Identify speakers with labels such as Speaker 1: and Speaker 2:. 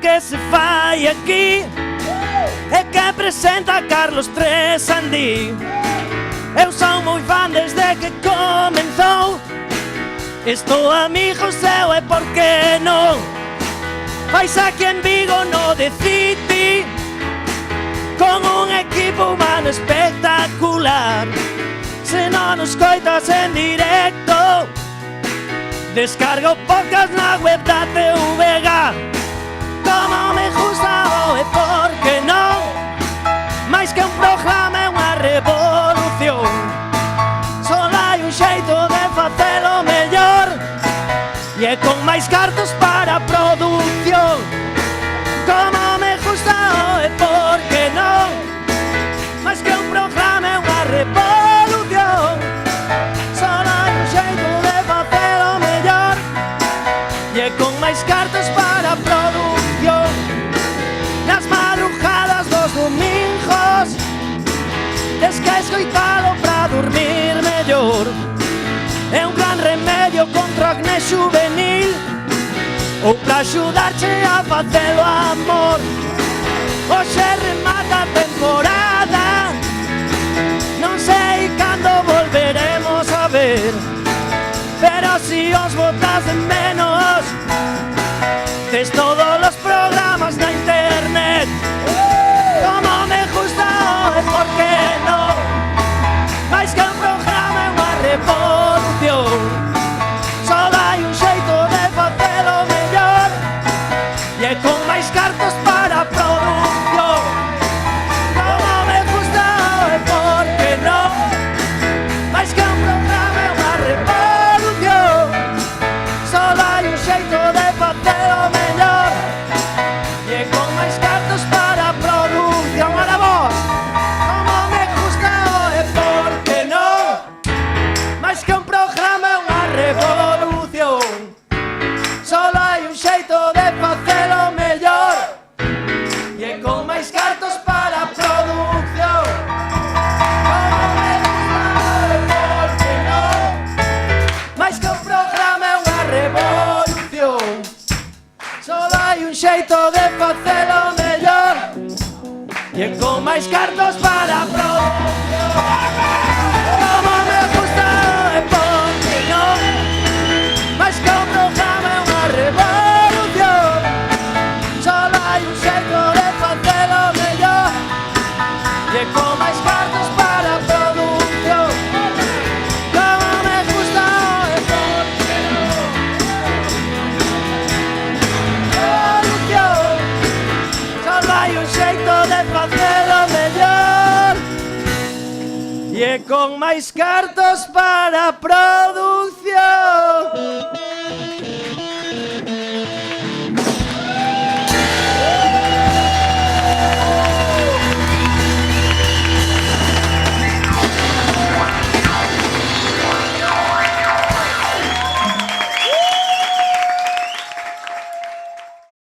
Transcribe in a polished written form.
Speaker 1: que se fai aquí é que presenta Carlos Tresandí. Eu son moi fan desde que comenzou. Estou amigo seu e por que non? Vais aquí en Vigo no de City con un equipo humano espectacular. Se non nos coitas en directo, descarga o podcast na web da TVG. Como me gusta o e por que non? Mais que un programa é unha revolución. Só hai un xeito de facelo mellor, e é con máis cartos para a produción. Como me gusta o e por que non? Mais que un programa é unha revolución. Só hai un xeito de facelo mellor, e é con máis cartos para a produción. Nas madrugadas dos domingos tes que escoitalo para dormir mellor. É un gran remedio contra o acné juvenil ou para axudarche a facelo amor. Hoxe remata a temporada, non sei cando volveremos a ver, pero si os botas de menos, tes todos os programas na internet. Como me gusta o por que non? Mais que un programa é unha revolución. Só hai un xeito de facelo mellor, e é con máis cartos para a produción. Como me gusta o por que non? Mais que un programa é unha revolución. Só hai un xeito de facelo mellor, e é con máis cartos para a produción. Ahora vos, como me gusta o por que non? Mais que un programa é unha revolución. Só hai un xeito de facelo mellor, e é con máis cartos para a produción. Como me gusta o por que non? Mais que un programa é unha revolución. Só hai un xeito de facelo mellor, e é con máis cartos para a produción. Como me gusta o por que non? Mais que un programa é unha revolución. Só hai un xeito de facelo mellor, e é con máis cartos para a produción. Como me gusta o por que non? Revolución. Só hai un xeito de facelo mellor, e é con máis cartos para a produción.